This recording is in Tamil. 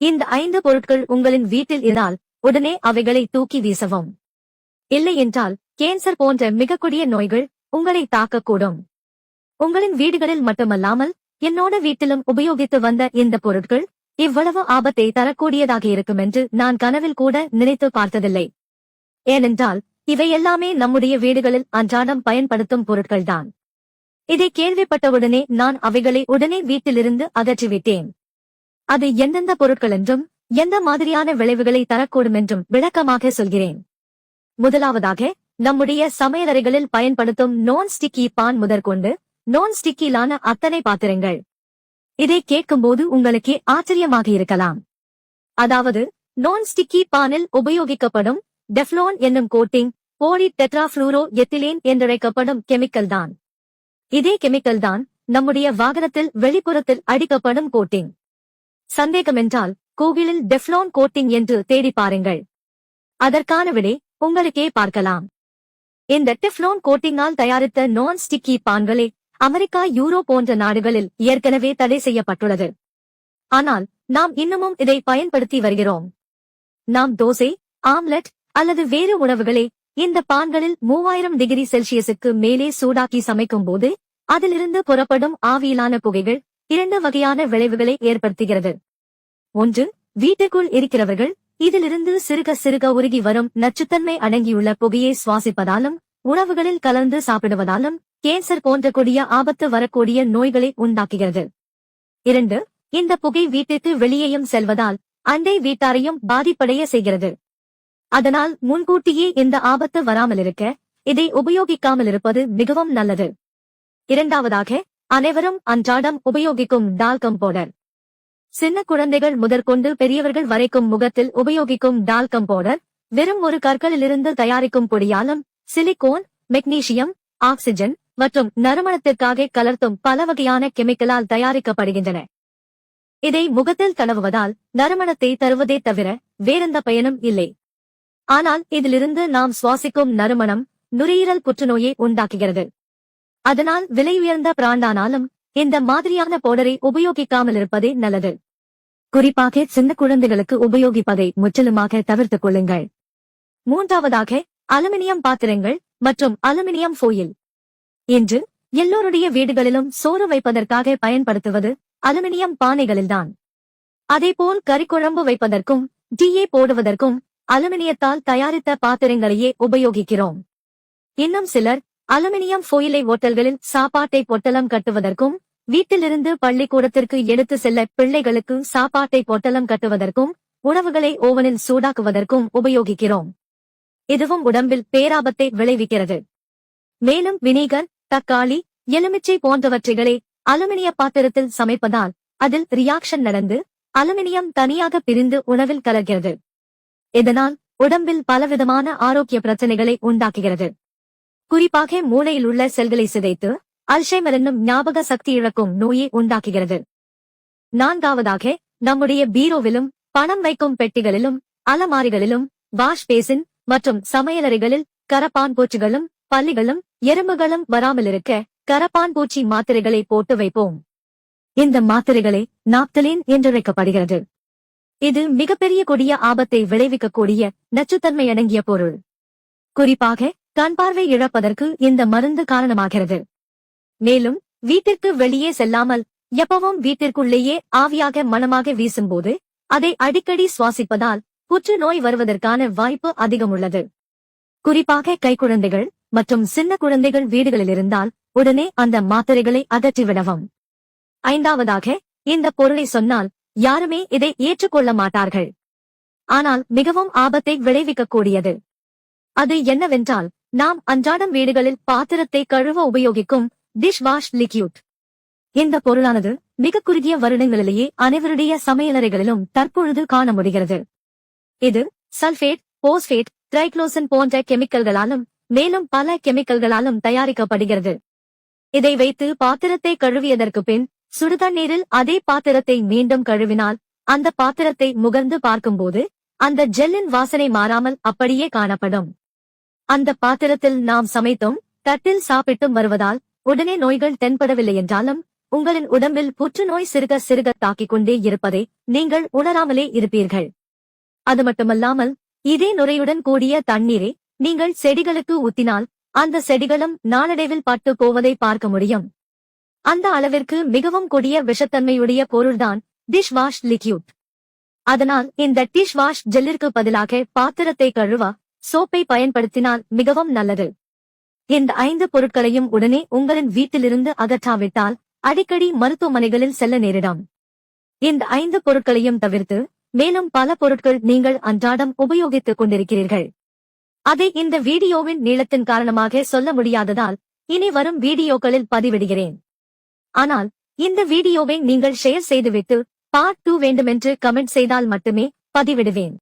இந்த 5 பொருட்கள் உங்களின் வீட்டில் இருந்தால் உடனே அவைகளை தூக்கி வீசவும். இல்லை என்றால் கேன்சர் போன்ற மிக கொடிய நோய்கள் உங்களை தாக்கக்கூடும். உங்களின் வீடுகளில் மட்டுமல்லாமல் என்னோட வீட்டிலும் உபயோகித்து வந்த இந்த பொருட்கள் இவ்வளவு ஆபத்தை தரக்கூடியதாக இருக்கும் என்று நான் கனவில் கூட நினைத்து பார்த்ததில்லை. ஏனென்றால் இவை எல்லாமே நம்முடைய வீடுகளில் அன்றாடம் பயன்படுத்தும் பொருட்கள்தான். இதை கேள்விப்பட்டவுடனே நான் அவைகளை உடனே வீட்டிலிருந்து அகற்றிவிட்டேன். அது எந்தெந்த பொருட்கள் என்றும் எந்த மாதிரியான விளைவுகளை தரக்கூடும் என்றும் விளக்கமாக சொல்கிறேன். முதலாவதாக, நம்முடைய சமையலறைகளில் பயன்படுத்தும் நான் ஸ்டிக்கி பான் முதற்கொண்டு நான் ஸ்டிக்கிலான அத்தனை பாத்திரங்கள். இதை கேட்கும்போது உங்களுக்கே ஆச்சரியமாக இருக்கலாம். அதாவது நான் ஸ்டிக்கி பானில் உபயோகிக்கப்படும் டெஃப்லோன் என்னும் கோட்டிங் போலி டெட்ராஃப்ளூரோ எத்திலேன் என்றழைக்கப்படும் கெமிக்கல் தான். இதே கெமிக்கல் தான் நம்முடைய வாகனத்தில் வெளிப்புறத்தில் அடிக்கப்படும் கோட்டிங். சந்தேகமென்றால் கூகிளில் டெஃப்லோன் கோட்டிங் என்று தேடி பாருங்கள். அதற்கான விடை உங்களுக்கே பார்க்கலாம். இந்த டெஃப்லோன் கோட்டிங்கால் தயாரித்த நான் ஸ்டிக்கி பான்களே அமெரிக்கா, யூரோ போன்ற நாடுகளில் ஏற்கனவே தடை செய்யப்பட்டுள்ளது. ஆனால் நாம் இன்னமும் இதை பயன்படுத்தி வருகிறோம். நாம் தோசை, ஆம்லெட் அல்லது வேறு உணவுகளை இந்த பான்களில் 3000 டிகிரி செல்சியஸுக்கு மேலே சூடாக்கி சமைக்கும் போது அதிலிருந்து புறப்படும் ஆவியிலான புகைகள் 2 வகையான விளைவுகளை ஏற்படுத்துகிறது. ஒன்று, வீட்டுக்குள் இருக்கிறவர்கள் இதிலிருந்து சிறுக சிறுக உருகி வரும் நச்சுத்தன்மை அடங்கியுள்ள புகையை சுவாசிப்பதாலும் உணவுகளில் கலந்து சாப்பிடுவதாலும் கேன்சர் போன்ற கொடிய ஆபத்து வரக்கூடிய நோய்களை உண்டாக்குகிறது. 2, இந்த புகை வீட்டுக்கு வெளியேயும் செல்வதால் அண்டை வீட்டாரையும் பாதிப்படைய செய்கிறது. அதனால் முன்கூட்டியே இந்த ஆபத்து வராமலிருக்க இதை உபயோகிக்காமல் இருப்பது மிகவும் நல்லது. இரண்டாவதாக, அனைவரும் அன்றாடம் உபயோகிக்கும் டால்கம் பவுடர். சின்ன குழந்தைகள் முதற்கொண்டு பெரியவர்கள் வரைக்கும் முகத்தில் உபயோகிக்கும் டால்கம் பவுடர் வெறும் ஒரு கற்களிலிருந்து தயாரிக்கும் பொடியாலும் சிலிகோன், மெக்னீசியம், ஆக்சிஜன் மற்றும் நறுமணத்திற்காக கலர்த்தும் பல வகையான கெமிக்கலால் தயாரிக்கப்படுகின்றன. இதை முகத்தில் தடவுவதால் நறுமணத்தை தருவதே தவிர வேறெந்த பயனும் இல்லை. ஆனால் இதிலிருந்து நாம் சுவாசிக்கும் நறுமணம் நுரையீரல் புற்றுநோயை உண்டாக்குகிறது. அதனால் விலையுயர்ந்த பிராண்டானாலும் இந்த மாதிரியான பவுடரை உபயோகிக்காமல் இருப்பதே நல்லது. குறிப்பாக சின்ன குழந்தைகளுக்கு உபயோகிப்பதை முற்றிலுமாக தவிர்த்துக் கொள்ளுங்கள். மூன்றாவதாக, அலுமினியம் பாத்திரங்கள் மற்றும் அலுமினியம் ஃபோயில். இன்று எல்லோருடைய வீடுகளிலும் சோறு வைப்பதற்காக பயன்படுத்துவது அலுமினியம் பானைகளில்தான். அதேபோல் கறிக்குழம்பு வைப்பதற்கும் டீயை போடுவதற்கும் அலுமினியத்தால் தயாரித்த பாத்திரங்களையே உபயோகிக்கிறோம். இன்னும் சிலர் அலுமினியம் ஃபோயிலை ஓட்டல்களில் சாப்பாட்டை பொட்டலம் கட்டுவதற்கும் வீட்டிலிருந்து பள்ளிக்கூடத்திற்கு எடுத்து செல்ல பிள்ளைகளுக்கு சாப்பாட்டை பொட்டலம் கட்டுவதற்கும் உணவுகளை ஓவனில் சூடாக்குவதற்கும் உபயோகிக்கிறோம். இதுவும் உடம்பில் பேராபத்தை விளைவிக்கிறது. மேலும் வினிகர், தக்காளி, எலுமிச்சை போன்றவற்றைகளை அலுமினிய பாத்திரத்தில் சமைப்பதால் அதில் ரியாக்ஷன் நடந்து அலுமினியம் தனியாக பிரிந்து உணவில் கலக்கிறது. இதனால் உடம்பில் பலவிதமான ஆரோக்கிய பிரச்சனைகளை உண்டாக்குகிறது. குறிப்பாக மூளையில் உள்ள செல்களை சிதைத்து அல்ஷைமர் என்னும் ஞாபக சக்தி இழக்கும் நோயை உண்டாக்குகிறது. நான்காவதாக, நம்முடைய பீரோவிலும் பணம் வைக்கும் பெட்டிகளிலும் அலமாரிகளிலும் வாஷ் பேசின் மற்றும் சமையலறைகளில் கரப்பான் பூச்சிகளும் பல்லிகளும் எறும்புகளும் வராமலிருக்க கரப்பான் பூச்சி மாத்திரைகளை போட்டு வைப்போம். இந்த மாத்திரைகளை நாப்தலின் என்றழைக்கப்படுகிறது. இது மிகப்பெரிய கொடிய ஆபத்தை விளைவிக்கக்கூடிய நச்சுத்தன்மை அடங்கிய பொருள். குறிப்பாக கண் பார்வை இழப்பதற்கு இந்த மருந்து காரணமாகிறது. மேலும் வீட்டிற்கு வெளியே செல்லாமல் எப்பவும் வீட்டிற்குள்ளேயே ஆவியாக மணமாக வீசும்போது அதை அடிக்கடி சுவாசிப்பதால் புற்றுநோய் வருவதற்கான வாய்ப்பு அதிகம் உள்ளது. குறிப்பாக கைக்குழந்தைகள் மற்றும் சின்ன குழந்தைகள் வீடுகளில் இருந்தால் உடனே அந்த மாத்திரைகளை அகற்றிவிடவும். ஐந்தாவதாக, இந்த பொருளை சொன்னால் யாருமே இதை ஏற்றுக்கொள்ள மாட்டார்கள். ஆனால் மிகவும் ஆபத்தை விளைவிக்கக்கூடியது. அது என்னவென்றால், நாம் அன்றாடம் வீடுகளில் பாத்திரத்தை கழுவ உபயோகிக்கும் டிஷ் வாஷ் லிக்யூட். இந்த பொருளானது மிக குறுகிய வருடங்களிலேயே அனைவருடைய சமையலறைகளிலும் தற்பொழுது காண முடிகிறது. இது சல்பேட், போஸ்பேட், ட்ரைக்ளோசன் போன்ற கெமிக்கல்களாலும் மேலும் பல கெமிக்கல்களாலும் தயாரிக்கப்படுகிறது. இதை வைத்து பாத்திரத்தை கழுவியதற்கு பின் சுடுதண்ணீரில் அதே பாத்திரத்தை மீண்டும் கழுவினால் அந்த பாத்திரத்தை முகர்ந்து பார்க்கும்போது அந்த ஜெல்லின் வாசனை மாறாமல் அப்படியே காணப்படும். அந்த பாத்திரத்தில் நாம் சமைத்தும் தட்டில் சாப்பிட்டும் வருவதால் உடனே நோய்கள் தென்படவில்லை என்றாலும் உங்களின் உடம்பில் புற்றுநோய் சிறுக சிறுக தாக்கிக் கொண்டே இருப்பதை நீங்கள் உணராமலே இருப்பீர்கள். அது மட்டுமல்லாமல் இதே நுரையுடன் கூடிய தண்ணீரை நீங்கள் செடிகளுக்கு ஊத்தினால் அந்த செடிகளும் நாளடைவில் பட்டு போவதை பார்க்க முடியும். அந்த அளவிற்கு மிகவும் கொடிய விஷத்தன்மையுடைய பொருள்தான் டிஷ் வாஷ் லிக்யூட். அதனால் இந்த டிஷ் வாஷ் ஜெல்லிற்கு பதிலாக பாத்திரத்தை கழுவ சோப்பை பயன்படுத்தினால் மிகவும் நல்லது. இந்த 5 பொருட்களையும் உடனே உங்களின் வீட்டிலிருந்து அகற்றாவிட்டால் அடிக்கடி மருத்துவமனைகளில் செல்ல நேரிடும். இந்த 5 பொருட்களையும் தவிர்த்து மேலும் பல பொருட்கள் நீங்கள் அன்றாடம் உபயோகித்துக் கொண்டிருக்கிறீர்கள். அதை இந்த வீடியோவின் நீளத்தின் காரணமாக சொல்ல முடியாததால் இனி வரும் வீடியோக்களில் பதிவிடுகிறேன். ஆனால் இந்த வீடியோவை நீங்கள் ஷேர் செய்துவிட்டு பார்ட் 2 வேண்டுமென்று கமெண்ட் செய்தால் மட்டுமே பதிவிடுவேன்.